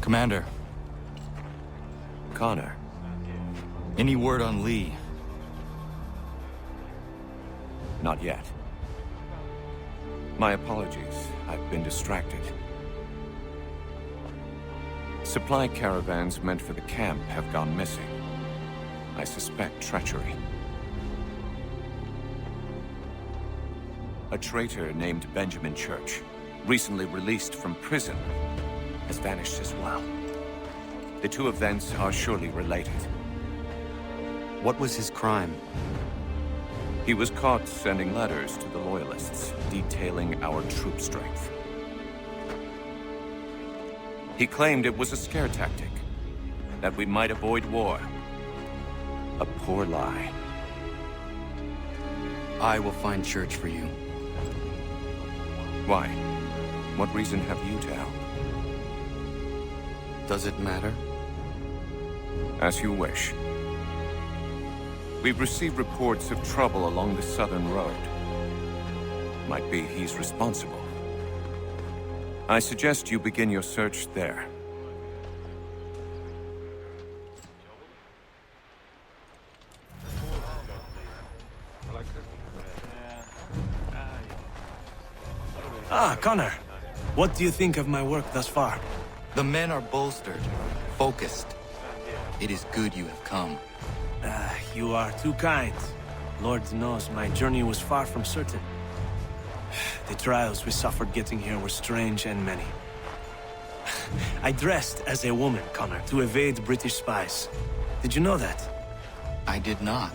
Commander, Connor. any word on Lee? Not yet. My apologies. I've been distracted. Supply caravans meant for the camp have gone missing. I suspect treachery. A traitor named Benjamin Church, recently released from prison, has vanished as well. The two events are surely related. What was his crime? He was caught sending letters to the Loyalists, detailing our troop strength. He claimed it was a scare tactic, that we might avoid war. A poor lie. I will find Church for you. Why? What reason have you to help? Does it matter? As you wish. We've received reports of trouble along the southern road. Might be he's responsible. I suggest you begin your search there. Ah, Connor. What do you think of my work thus far? The men are bolstered, focused. It is good you have come. You are too kind. Lord knows my journey was far from certain. The trials we suffered getting here were strange and many. I dressed as a woman, Connor, to evade British spies. Did you know that? I did not.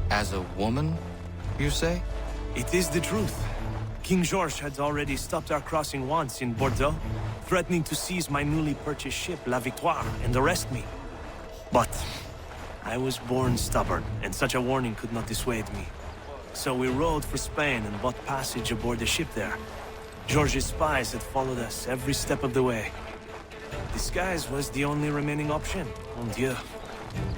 As a woman, you say? It is the truth. King George had already stopped our crossing once in Bordeaux, threatening to seize my newly purchased ship, La Victoire, and arrest me. But I was born stubborn, and such a warning could not dissuade me. So we rode for Spain and bought passage aboard the ship there. George's spies had followed us every step of the way. Disguise was the only remaining option, mon Dieu.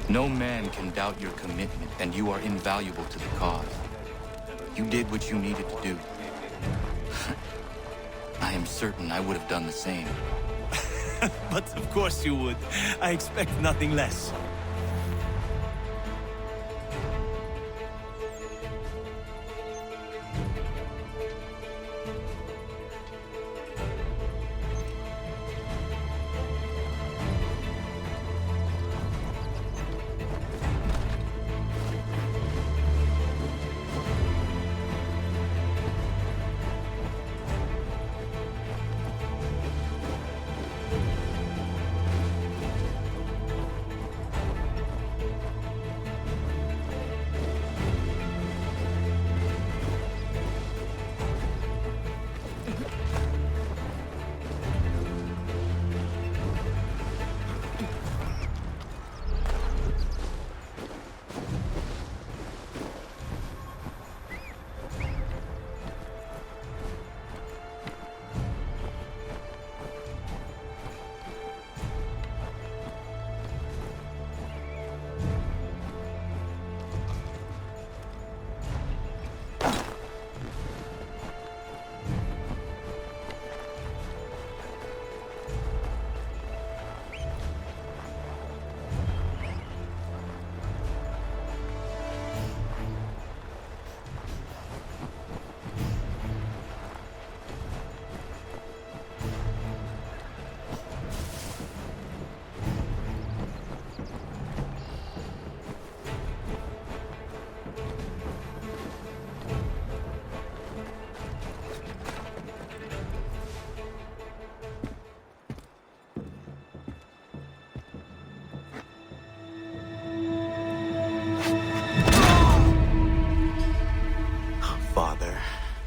No man can doubt your commitment, and you are invaluable to the cause. You did what you needed to do. I am certain I would have done the same. But of course you would. I expect nothing less.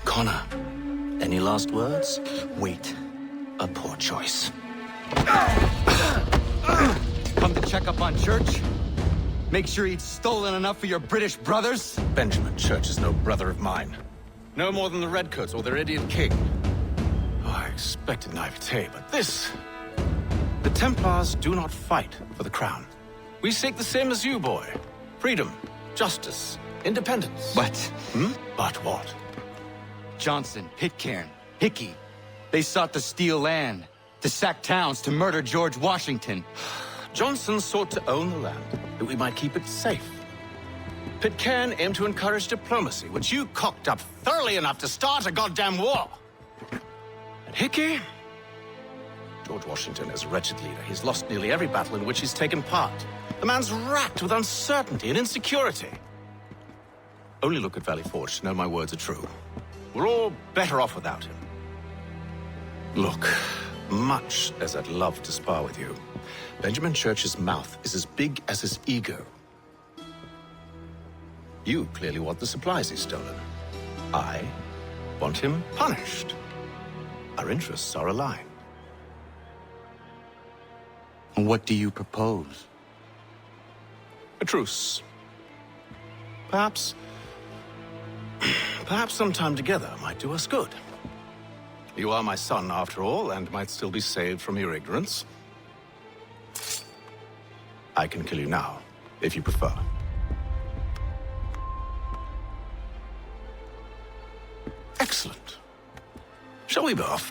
Connor, any last words? Wait. A poor choice. Come to check up on Church? Make sure he'd stolen enough for your British brothers? Benjamin Church is no brother of mine. No more than the Redcoats or their idiot king. Oh, I expected naivete, but this... The Templars do not fight for the crown. We seek the same as you, boy. Freedom, justice, independence. But... But what? Johnson, Pitcairn, Hickey, they sought to steal land, To sack towns, to murder George Washington. Johnson sought to own the land, that we might keep it safe. Pitcairn aimed to encourage diplomacy, which you cocked up thoroughly enough to start a goddamn war. And Hickey? George Washington is a wretched leader. He's lost nearly every battle in which he's taken part. The man's racked with uncertainty and insecurity. Only look at Valley Forge to know my words are true. We're all better off without him. Look, much as I'd love to spar with you, Benjamin Church's mouth is as big as his ego. You clearly want the supplies he's stolen. I want him punished. Our interests are aligned. What do you propose? A truce. Perhaps some time together might do us good. You are my son, after all, and might still be saved from your ignorance. I can kill you now, if you prefer. Excellent. Shall we be off?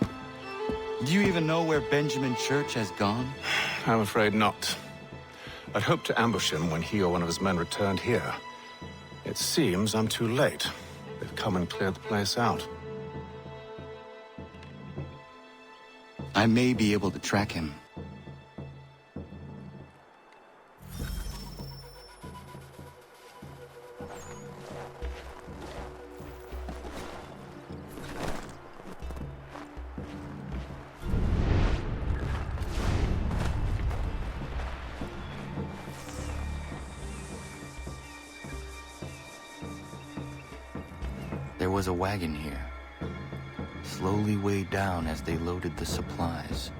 Do you even know where Benjamin Church has gone? I'm afraid not. I'd hoped to ambush him when he or one of his men returned here. It seems I'm too late. They've come and cleared the place out. I may be able to track him. There was a wagon here, slowly weighed down as they loaded the supplies.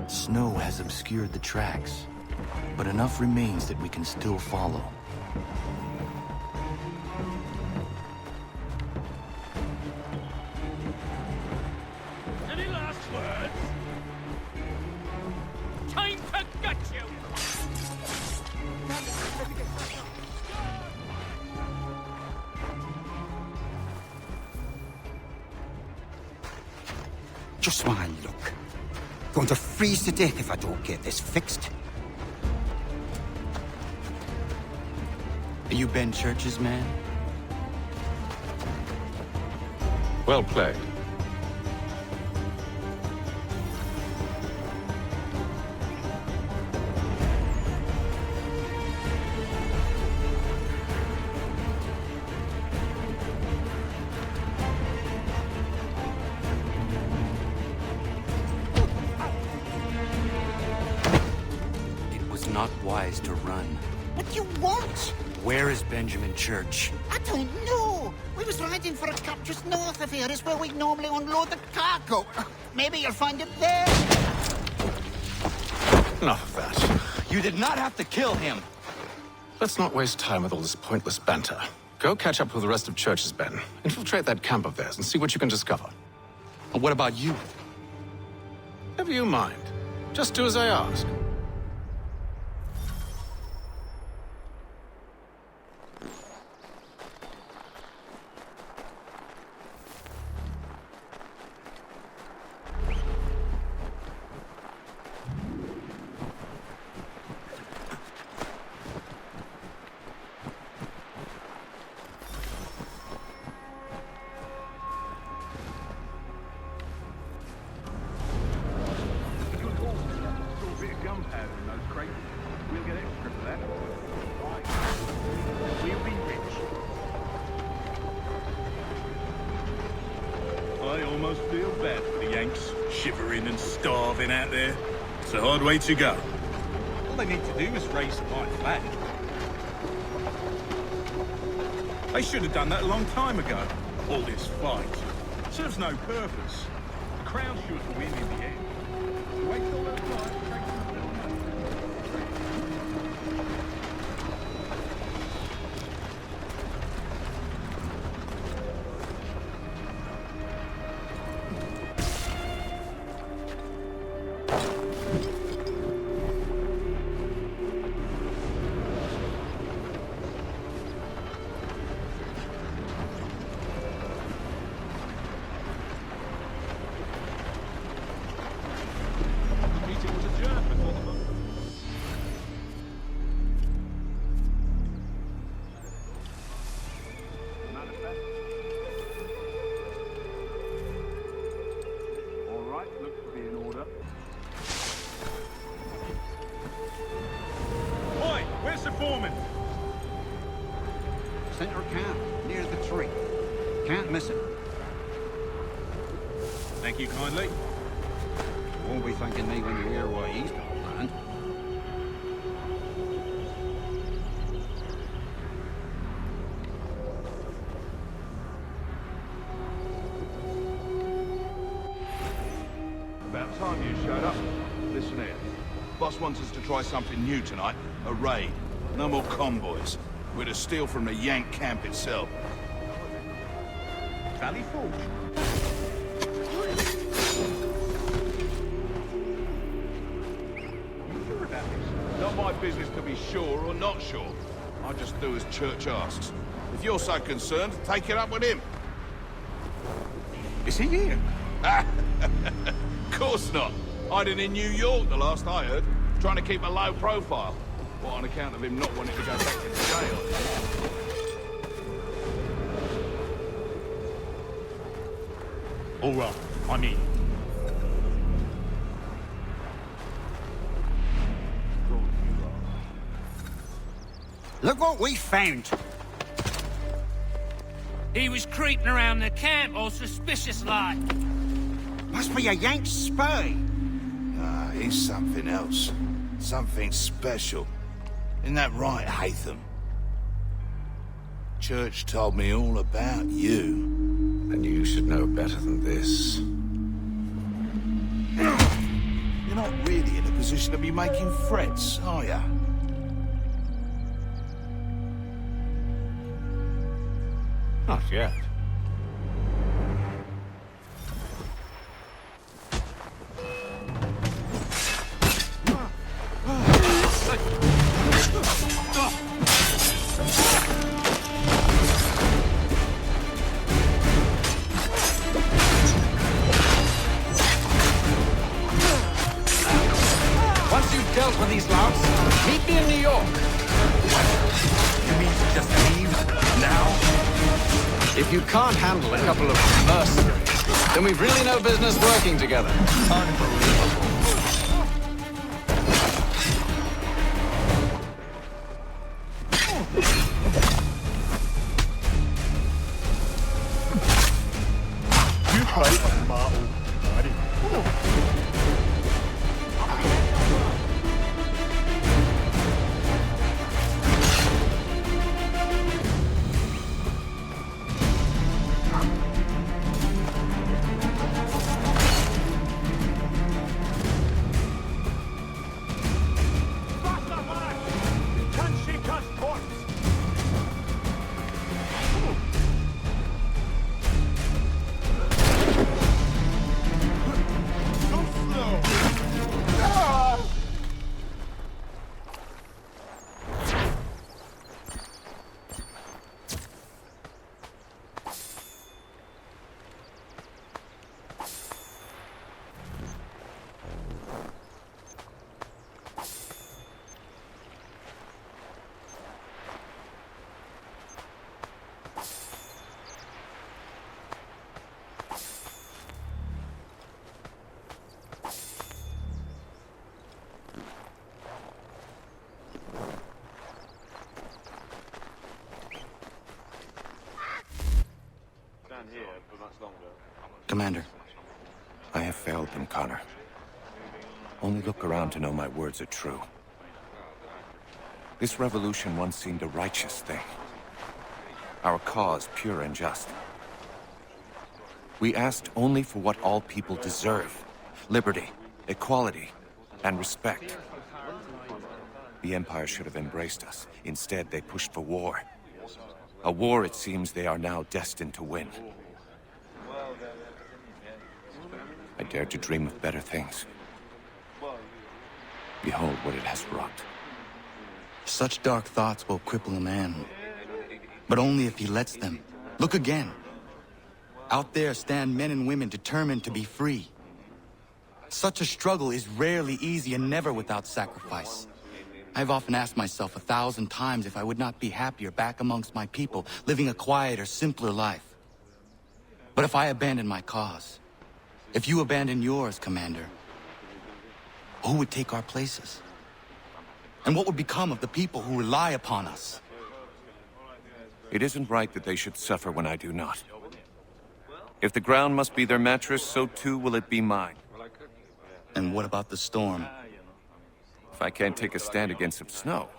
Snow has obscured the tracks, but enough remains that we can still follow. Any last words? Time to get you! Just one look. Going to freeze to death if I don't get this fixed. Are you Ben Church's man? Well played. Not wise to run. What do you want? Where is Benjamin Church? I don't know. We was riding for a cup just north of here. Is where we normally unload the cargo. Maybe you'll find it there. Enough of that. You did not have to kill him. Let's not waste time with all this pointless banter. Go catch up with the rest of Church's men. Infiltrate that camp of theirs and see what you can discover. And what about you? Never you mind. Just do as I ask. I almost feel bad for the Yanks, shivering and starving out there. It's a hard way to go. All they need to do is raise the white flag. They should have done that a long time ago. All this fight serves no purpose. The Crown's sure to win in the end. Wait till those guys take some little money. Meeting was adjourned before the month. Manifest. All right, looks to be in order. Oi, where's the foreman? Center camp, near the tree. Can't miss it. Thank you kindly. Won't be thanking me when you hear why he's got land. About time you showed up. Listen here. Boss wants us to try something new tonight. A raid. No more convoys. We're to steal from the Yank camp itself. Valley Forge. You sure about this? Not my business to be sure or not sure. I just do as Church asks. If you're so concerned, take it up with him. Is he here? Of course not. Hiding in New York, the last I heard. Trying to keep a low profile. What, on account of him not wanting to go back to jail? All right, I'm in. Look what we found. He was creeping around the camp all suspicious like. Must be a Yank spy. Ah, he's something else. Something special. Isn't that right, Hatham? Church told me all about you. And you should know better than this. You're not really in a position to be making threats, are ya? Not yet. Once you've dealt with these louts, meet me in New York. You mean to just leave now? If you can't handle a couple of mercenaries, then we've really no business working together. Unbelievable. Commander, I have failed them, Connor. Only look around to know my words are true. This revolution once seemed a righteous thing. Our cause pure and just. We asked only for what all people deserve. Liberty, equality, and respect. The Empire should have embraced us. Instead, they pushed for war. A war it seems they are now destined to win. I dared to dream of better things. Behold what it has wrought. Such dark thoughts will cripple a man. But only if he lets them. Look again. Out there stand men and women determined to be free. Such a struggle is rarely easy and never without sacrifice. I've often asked myself 1,000 times if I would not be happier back amongst my people, living a quieter, simpler life. But if I abandon my cause, if you abandon yours, Commander, who would take our places? And what would become of the people who rely upon us? It isn't right that they should suffer when I do not. If the ground must be their mattress, so too will it be mine. And what about the storm? If I can't take a stand against some snow,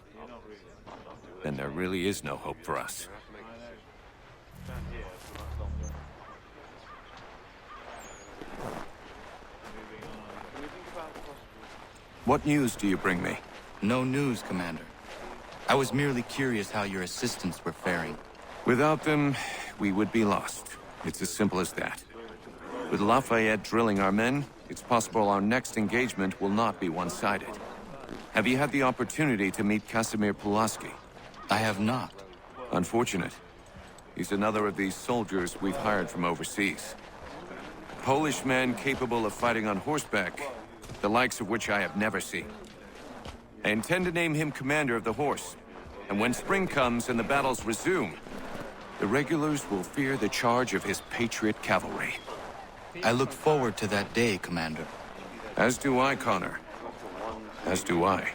then there really is no hope for us. What news do you bring me? No news, Commander. I was merely curious how your assistants were faring. Without them, we would be lost. It's as simple as that. With Lafayette drilling our men, it's possible our next engagement will not be one-sided. Have you had the opportunity to meet Casimir Pulaski? I have not. Unfortunate. He's another of these soldiers we've hired from overseas. Polish man capable of fighting on horseback, the likes of which I have never seen. I intend to name him commander of the horse, and when spring comes and the battles resume, the regulars will fear the charge of his patriot cavalry. I look forward to that day, Commander. As do I, Connor. As do I.